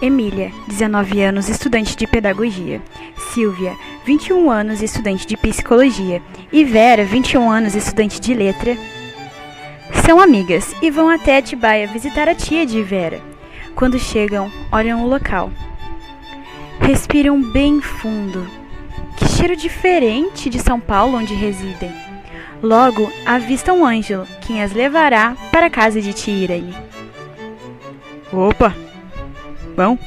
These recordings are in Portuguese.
Emília, 19 anos, estudante de pedagogia. Silvia, 21 anos, estudante de psicologia. E Vera, 21 anos, estudante de letra. São amigas e vão até Atibaia visitar a tia de Vera. Quando chegam, olham o local. Respiram bem fundo. Que cheiro diferente de São Paulo, onde residem. Logo, avistam Ângelo, quem as levará para a casa de tia Irene. Opa! Bom?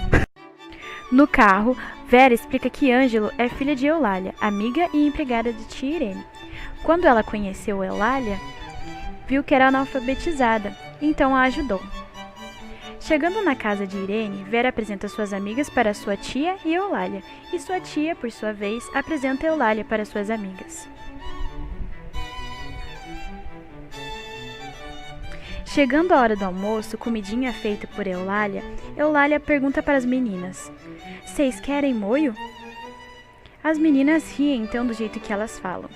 No carro, Vera explica que Ângelo é filha de Eulália, amiga e empregada de tia Irene. Quando ela conheceu Eulália, viu que era analfabetizada, então a ajudou. Chegando na casa de Irene, Vera apresenta suas amigas para sua tia e Eulália, e sua tia, por sua vez, apresenta Eulália para suas amigas. Chegando a hora do almoço, comidinha feita por Eulália, Eulália pergunta para as meninas: "Vocês querem molho?" As meninas riem então do jeito que elas falam.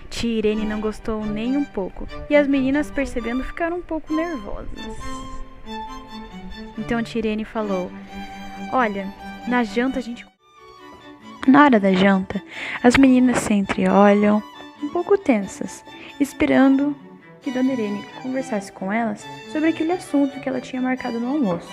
Tia Irene não gostou nem um pouco, e as meninas, percebendo, ficaram um pouco nervosas. Então tia Irene falou: "Olha, na janta a gente..." Na hora da janta, as meninas se entreolham, um pouco tensas, esperando que Dona Irene conversasse com elas sobre aquele assunto que ela tinha marcado no almoço.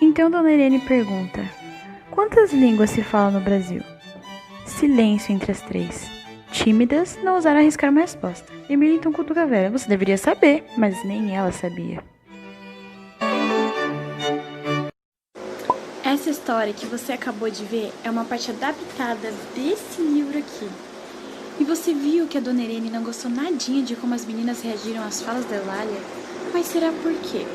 Então Dona Irene pergunta: "Quantas línguas se falam no Brasil?" Silêncio entre as três. Tímidas, não ousaram arriscar uma resposta. Emília então cutuca Vera: "Você deveria saber", mas nem ela sabia. Essa história que você acabou de ver é uma parte adaptada desse livro aqui. E você viu que a Dona Irene não gostou nadinha de como as meninas reagiram às falas da Eulália? Mas será por quê?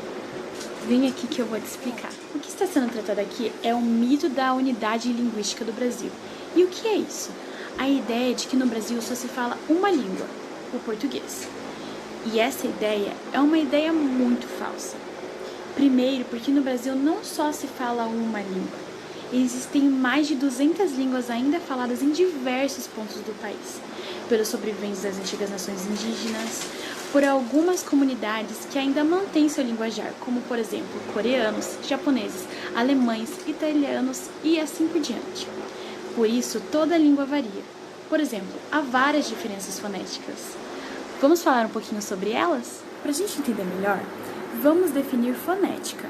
Vem aqui que eu vou te explicar. O que está sendo tratado aqui é o mito da unidade linguística do Brasil. E o que é isso? A ideia de que no Brasil só se fala uma língua, o português. E essa ideia é uma ideia muito falsa. Primeiro, porque no Brasil não só se fala uma língua, existem mais de 200 línguas ainda faladas em diversos pontos do país, pelos sobreviventes das antigas nações indígenas, por algumas comunidades que ainda mantêm seu linguajar, como por exemplo, coreanos, japoneses, alemães, italianos e assim por diante. Por isso, toda língua varia. Por exemplo, há várias diferenças fonéticas. Vamos falar um pouquinho sobre elas? Para a gente entender melhor, vamos definir fonética.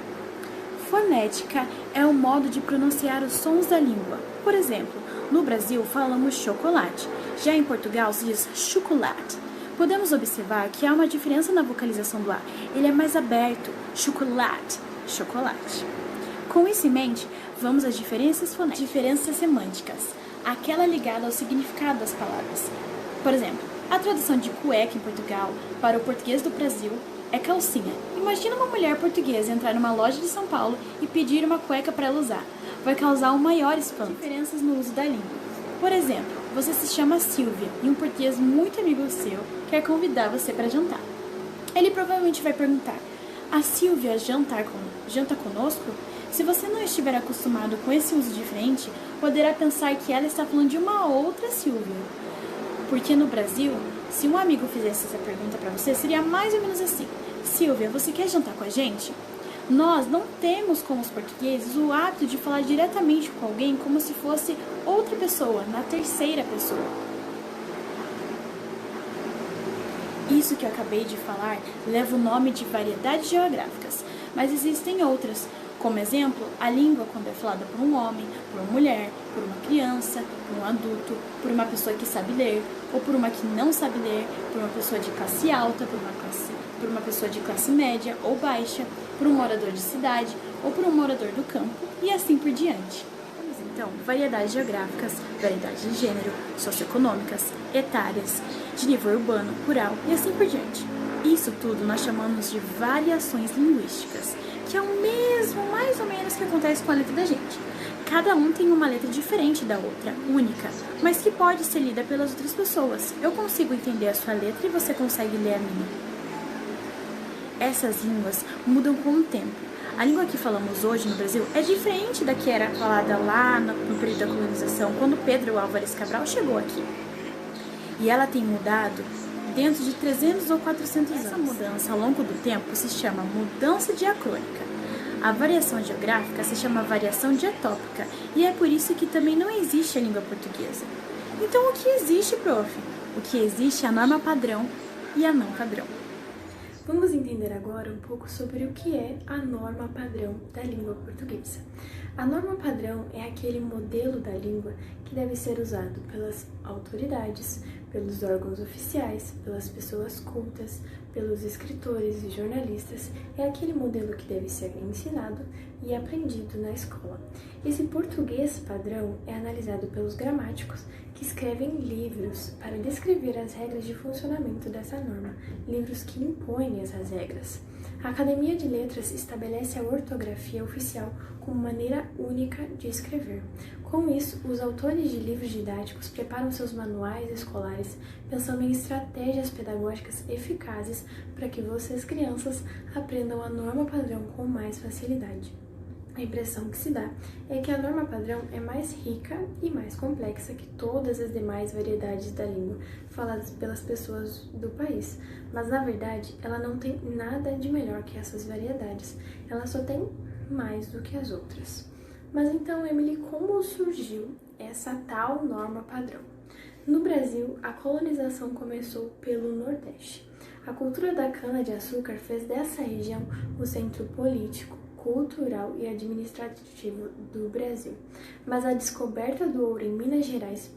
Fonética é o modo de pronunciar os sons da língua. Por exemplo, no Brasil falamos chocolate, já em Portugal se diz chocolate. Podemos observar que há uma diferença na vocalização do A. Ele é mais aberto, chocolate, chocolate. Com isso em mente, vamos às diferenças fonéticas. Diferenças semânticas, aquela ligada ao significado das palavras. Por exemplo, a tradução de cueca em Portugal para o português do Brasil é calcinha. Imagina uma mulher portuguesa entrar numa loja de São Paulo e pedir uma cueca para ela usar. Vai causar um maior espanto. Diferenças no uso da língua. Por exemplo, você se chama Silvia e um português muito amigo seu quer convidar você para jantar. Ele provavelmente vai perguntar: "A Silvia janta conosco?" Se você não estiver acostumado com esse uso diferente, poderá pensar que ela está falando de uma outra Silvia. Porque no Brasil, se um amigo fizesse essa pergunta para você, seria mais ou menos assim: "Silvia, você quer jantar com a gente?" Nós não temos, como os portugueses, o hábito de falar diretamente com alguém como se fosse outra pessoa, na terceira pessoa. Isso que eu acabei de falar leva o nome de variedades geográficas, mas existem outras. Como exemplo, a língua quando é falada por um homem, por uma mulher, por uma criança, por um adulto, por uma pessoa que sabe ler, ou por uma que não sabe ler, por uma pessoa de classe alta, por uma pessoa de classe média ou baixa, por um morador de cidade, ou por um morador do campo, e assim por diante. Temos então variedades geográficas, variedades de gênero, socioeconômicas, etárias, de nível urbano, rural e assim por diante. Isso tudo nós chamamos de variações linguísticas, que é o mesmo, mais ou menos, que acontece com a letra da gente. Cada um tem uma letra diferente da outra, única, mas que pode ser lida pelas outras pessoas. Eu consigo entender a sua letra e você consegue ler a minha. Essas línguas mudam com o tempo. A língua que falamos hoje no Brasil é diferente da que era falada lá no período da colonização, quando Pedro Álvares Cabral chegou aqui. e ela tem mudado dentro de 300 ou 400 anos. Essa mudança ao longo do tempo se chama mudança diacrônica. A variação geográfica se chama variação dietópica e é por isso que também não existe a língua portuguesa. Então, o que existe, prof? O que existe é a norma padrão e a não padrão. Vamos entender agora um pouco sobre o que é a norma padrão da língua portuguesa. A norma padrão é aquele modelo da língua que deve ser usado pelas autoridades, pelos órgãos oficiais, pelas pessoas cultas, pelos escritores e jornalistas. É aquele modelo que deve ser ensinado e aprendido na escola. Esse português padrão é analisado pelos gramáticos que escrevem livros para descrever as regras de funcionamento dessa norma, livros que impõem essas regras. A Academia de Letras estabelece a ortografia oficial como maneira única de escrever. Com isso, os autores de livros didáticos preparam seus manuais escolares pensando em estratégias pedagógicas eficazes para que vocês, crianças, aprendam a norma padrão com mais facilidade. A impressão que se dá é que a norma padrão é mais rica e mais complexa que todas as demais variedades da língua faladas pelas pessoas do país, mas na verdade ela não tem nada de melhor que essas variedades, ela só tem mais do que as outras. Mas então, Emily, como surgiu essa tal norma padrão? No Brasil, a colonização começou pelo Nordeste. A cultura da cana-de-açúcar fez dessa região o centro político, cultural e administrativo do Brasil. Mas a descoberta do ouro em Minas Gerais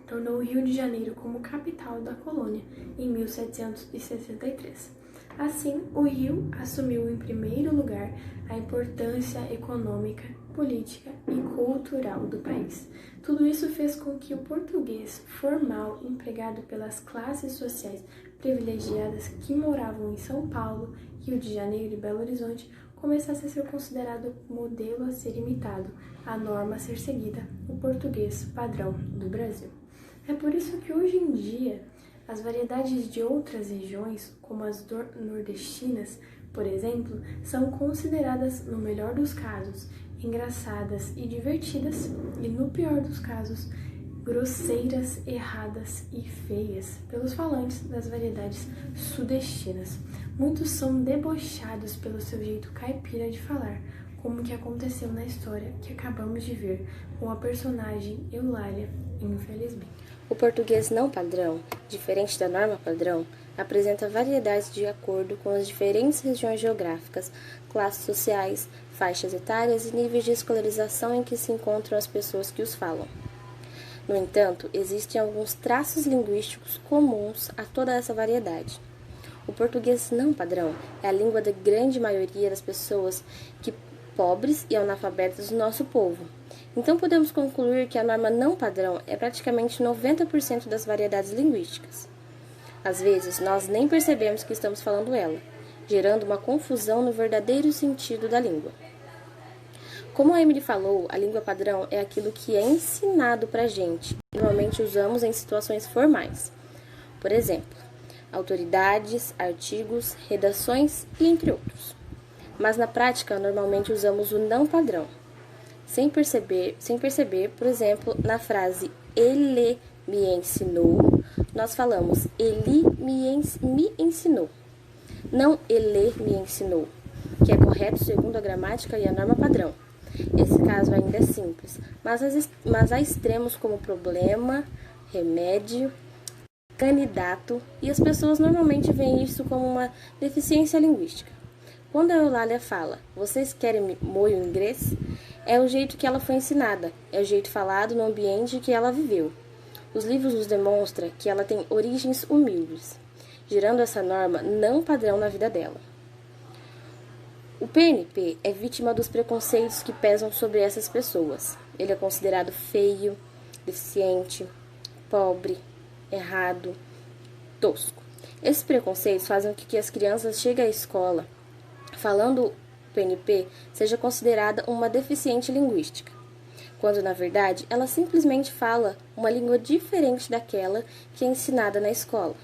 tornou o Rio de Janeiro como capital da colônia em 1763. Assim, o Rio assumiu em primeiro lugar a importância econômica, política e cultural do país. Tudo isso fez com que o português formal, empregado pelas classes sociais privilegiadas que moravam em São Paulo, Rio de Janeiro e Belo Horizonte, começasse a ser considerado modelo a ser imitado, a norma a ser seguida, o português padrão do Brasil. É por isso que hoje em dia, as variedades de outras regiões, como as nordestinas, por exemplo, são consideradas, no melhor dos casos, engraçadas e divertidas, e no pior dos casos, grosseiras, erradas e feias pelos falantes das variedades sudestinas. Muitos são debochados pelo seu jeito caipira de falar, como que aconteceu na história que acabamos de ver com a personagem Eulália, infelizmente. O português não padrão, diferente da norma padrão, apresenta variedades de acordo com as diferentes regiões geográficas, classes sociais, faixas etárias e níveis de escolarização em que se encontram as pessoas que os falam. No entanto, existem alguns traços linguísticos comuns a toda essa variedade. O português não padrão é a língua da grande maioria das pessoas pobres e analfabetas do nosso povo. Então podemos concluir que a norma não padrão é praticamente 90% das variedades linguísticas. Às vezes, nós nem percebemos que estamos falando ela, gerando uma confusão no verdadeiro sentido da língua. Como a Emily falou, a língua padrão é aquilo que é ensinado pra gente, normalmente usamos em situações formais. Por exemplo, autoridades, artigos, redações e entre outros. Mas na prática, normalmente usamos o não padrão. Sem perceber, por exemplo, na frase ele me ensinou, nós falamos ele me ensinou. Não ele me ensinou, que é correto segundo a gramática e a norma padrão. Esse caso ainda é simples, mas há extremos como problema, remédio, candidato, e as pessoas normalmente veem isso como uma deficiência linguística. Quando a Eulália fala, vocês querem molho inglês? É o jeito que ela foi ensinada, é o jeito falado no ambiente que ela viveu. Os livros nos demonstram que ela tem origens humildes, gerando essa norma não padrão na vida dela. O PNP é vítima dos preconceitos que pesam sobre essas pessoas. Ele é considerado feio, deficiente, pobre, errado, tosco. Esses preconceitos fazem com que as crianças cheguem à escola falando PNP seja considerada uma deficiente linguística, quando na verdade ela simplesmente fala uma língua diferente daquela que é ensinada na escola.